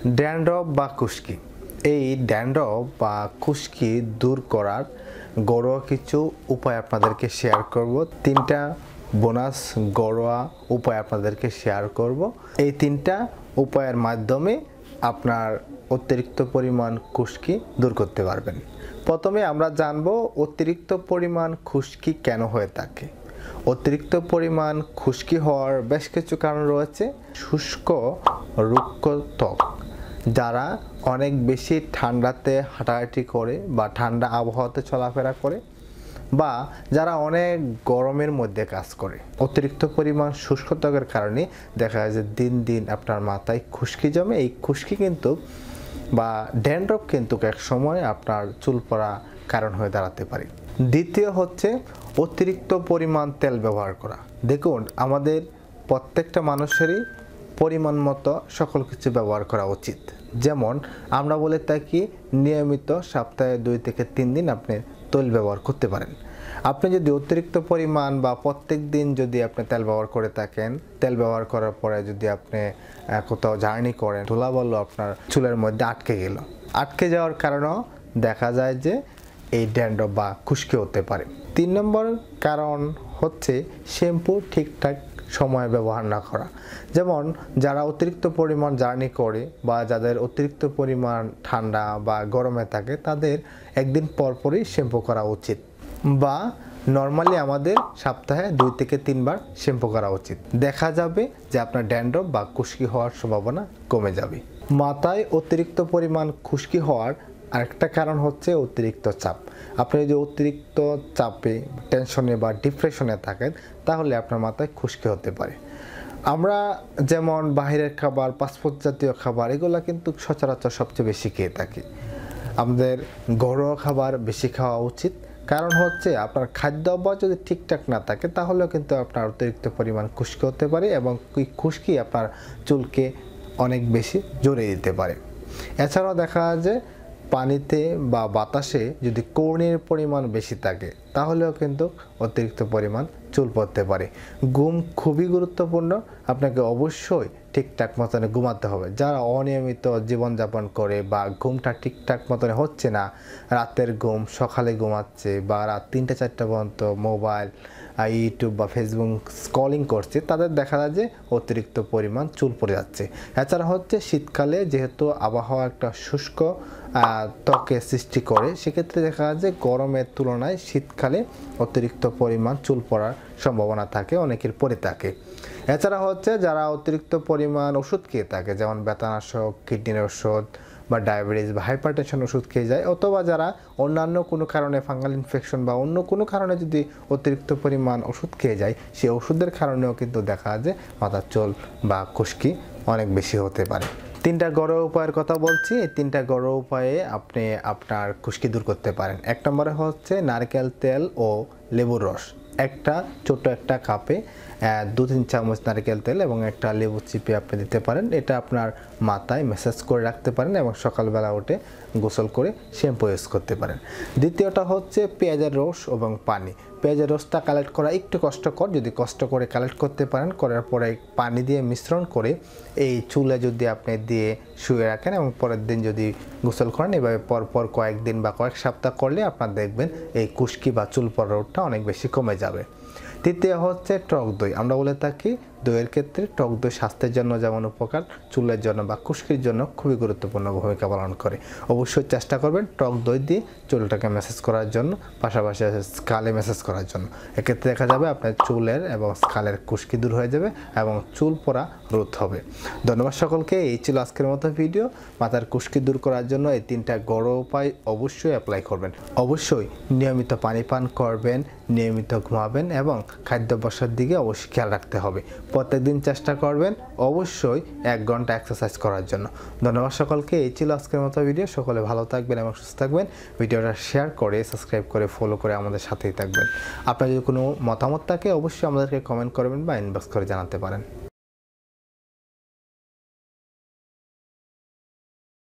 Dandruff বা খুশকি, এই ড্যান্ড্রফ বা খুশকি দূর করার ঘরোয়া কিছু উপায় আপনাদেরকে শেয়ার করব। তিনটা বোনাস ঘরোয়া উপায় আপনাদেরকে শেয়ার করব। এই তিনটা উপায়ের মাধ্যমে আপনার অতিরিক্ত পরিমাণ খুশকি দূর করতে পারবেন। প্রথমে আমরা জানব অতিরিক্ত পরিমাণ খুশকি কেন হয়ে থাকে। অতিরিক্ত পরিমাণ খুশকি হওয়ার বেশ কিছু কারণ রয়েছে। শুষ্ক রুক্ষ ত্বক, যারা অনেক বেশি ঠান্ডাতে হাঁটাহাঁটি করে বা ঠান্ডা আবহাওয়াতে চলাফেরা করে, বা যারা অনেক গরমের মধ্যে কাজ করে, অতিরিক্ত পরিমাণ শুষ্ক ত্বকের কারণে দেখা যায় যে দিন দিন আপনার মাথায় খুশকি জমে। এই খুশকি কিন্তু বা ড্যান্ড্রফ কিন্তু এক সময় আপনার চুল পড়া কারণ হয়ে দাঁড়াতে পারে। দ্বিতীয় হচ্ছে অতিরিক্ত পরিমাণ তেল ব্যবহার করা। দেখুন, আমাদের প্রত্যেকটা মানুষেরই পরিমাণ মতো সকল কিছু ব্যবহার করা উচিত। যেমন আমরা বলে থাকি নিয়মিত সপ্তাহে 2 থেকে 3 দিন আপনি তেল ব্যবহার করতে পারেন। আপনি যদি অতিরিক্ত পরিমাণ বা প্রত্যেক দিন যদি আপনি তেল ব্যবহার করে থাকেন, তেল ব্যবহার করার পরে যদি আপনি কোথাও জার্নি করেন, ধুলাবালু আপনার চুলের মধ্যে আটকে যাওয়ার কারণেও দেখা যায় যে এই ড্যান্ড্রফ বা খুশকি হতে পারে। 3 নম্বর কারণ হচ্ছে শ্যাম্পু ঠিকঠাক সময় ব্যবহার না করা। যেমন যারা অতিরিক্ত পরিমাণ জার্নি করে বা যাদের অতিরিক্ত পরিমাণ ঠান্ডা বা গরমে থাকে, তাদের একদিন পর পরই শ্যাম্পু করা উচিত, বা নর্মালি আমাদের সপ্তাহে 2 থেকে 3 বার শ্যাম্পু করা উচিত। দেখা যাবে যে আপনার ড্যান্ড্রফ বা খুশকি হওয়ার সম্ভাবনা কমে যাবে। মাথায় অতিরিক্ত পরিমাণ খুশকি হওয়ার আরেকটা কারণ হচ্ছে অতিরিক্ত চাপ। আপনি যদি অতিরিক্ত চাপে, টেনশনে বা ডিপ্রেশনে থাকেন, তাহলে আপনার মাথায় খুশকি হতে পারে। আমরা যেমন বাইরের খাবার, ফাস্টফুড জাতীয় খাবার, এগুলো কিন্তু সচরাচর সবচেয়ে বেশি খেয়ে থাকি। আমাদের ঘরোয়া খাবার বেশি খাওয়া উচিত। কারণ হচ্ছে আপনার খাদ্য অভ্যাস যদি ঠিকঠাক না থাকে, তাহলেও কিন্তু আপনার অতিরিক্ত পরিমাণ খুশকি হতে পারে এবং এই খুশকি আপনার চুলকে অনেক বেশি জড়িয়ে দিতে পারে। এছাড়াও দেখা যায় যে পানিতে বা বাতাসে যদি কর্নির পরিমাণ বেশি থাকে, তাহলেও কিন্তু অতিরিক্ত পরিমাণ চুল পড়তে পারে। ঘুম খুবই গুরুত্বপূর্ণ। আপনাকে অবশ্যই ঠিকঠাক মতনে ঘুমাতে হবে। যারা অনিয়মিত জীবনযাপন করে বা ঘুমটা ঠিকঠাক মতনে হচ্ছে না, রাতের ঘুম সকালে ঘুমাচ্ছে বা রাত 3টা-4টা পর্যন্ত মোবাইল, ইউটিউব বা ফেসবুক স্ক্রলিং করছে, তাদের দেখা যায় যে অতিরিক্ত পরিমাণ চুল পড়ে যাচ্ছে। এছাড়া হচ্ছে শীতকালে যেহেতু আবহাওয়া একটা শুষ্ক ত্বকে সৃষ্টি করে, সেক্ষেত্রে দেখা যায় যে গরমের তুলনায় শীতকালে অতিরিক্ত পরিমাণ চুল পড়ার সম্ভাবনা থাকে, অনেকের পড়ে থাকে। এছাড়া হচ্ছে যারা অতিরিক্ত পরিমাণ ওষুধ খেয়ে থাকে, যেমন ব্যথানাশক, কিডনির ওষুধ বা ডায়াবেটিস বা হাইপারটেনশন ওষুধ খেয়ে যায়, অথবা যারা অন্যান্য কোনো কারণে ফাঙ্গাল ইনফেকশন বা অন্য কোনো কারণে যদি অতিরিক্ত পরিমাণ ওষুধ খেয়ে যায়, সেই ওষুধের কারণেও কিন্তু দেখা যায় যে মাথার চুল বা খুশকি অনেক বেশি হতে পারে। 3টা ঘরোয়া উপায়ের কথা বলছি। এই 3টা ঘরোয়া উপায়ে আপনি আপনার খুশকি দূর করতে পারেন। 1 নম্বরে হচ্ছে নারকেল তেল ও লেবুর রস। ছোট একটা কাপে 2-3 চামচ নারকেল তেল এবং একটা লেবু চিপে আপনি দিতে পারেন। এটা আপনার মাথায় ম্যাসাজ করে রাখতে পারেন এবং সকালবেলা উঠে গোসল করে শ্যাম্পু ইউজ করতে পারেন। দ্বিতীয়টা হচ্ছে পেঁয়াজের রস এবং পানি। পেঁয়াজের রসটা কালেক্ট করা একটু কষ্টকর, যদি কষ্ট করে কালেক্ট করতে পারেন, করার পরে পানি দিয়ে মিশ্রণ করে এই চুলে যদি আপনি দিয়ে শুয়ে রাখেন এবং পরের দিন যদি গোসল করেন, এভাবে পরপর কয়েকদিন বা কয়েক সপ্তাহ করলে আপনার দেখবেন এই খুশকি বা চুল পড়ার রোগটা অনেক বেশি কমে যাবে। তৃতীয় হচ্ছে টক দই। আমরা বলে থাকি দইয়ের ক্ষেত্রে টক দই স্বাস্থ্যের জন্য যেমন উপকার, চুলের জন্য বা খুশকির জন্য খুবই গুরুত্বপূর্ণ ভূমিকা পালন করে। অবশ্যই চেষ্টা করবেন টক দই দিয়ে চুলটাকে ম্যাসাজ করার জন্য, পাশাপাশি স্কালে ম্যাসাজ করার জন্য। এক্ষেত্রে দেখা যাবে আপনার চুলের এবং স্কালের খুশকি দূর হয়ে যাবে এবং চুল পড়া রোধ হবে। ধন্যবাদ সকলকে। এই ছিল আজকের মতো ভিডিও। মাথার খুশকি দূর করার জন্য এই 3টা ঘরোয়া উপায় অবশ্যই অ্যাপ্লাই করবেন। অবশ্যই নিয়মিত পানি পান করবেন, নিয়মিত ঘুমাবেন এবং খাদ্যাভ্যাসের দিকে অবশ্যই খেয়াল রাখতে হবে। প্রত্যেকদিন চেষ্টা করবেন অবশ্যই 1 ঘন্টা এক্সারসাইজ করার জন্য। ধন্যবাদ সকলকে। এই ছিল আজকের মতো ভিডিও। সকলে ভালো থাকবেন এবং সুস্থ থাকবেন। ভিডিওটা শেয়ার করে, সাবস্ক্রাইব করে, ফলো করে আমাদের সাথেই থাকবেন। আপনার যদি কোনো মতামত থাকে অবশ্যই আমাদেরকে কমেন্ট করবেন বা ইনবক্স করে জানাতে পারেন।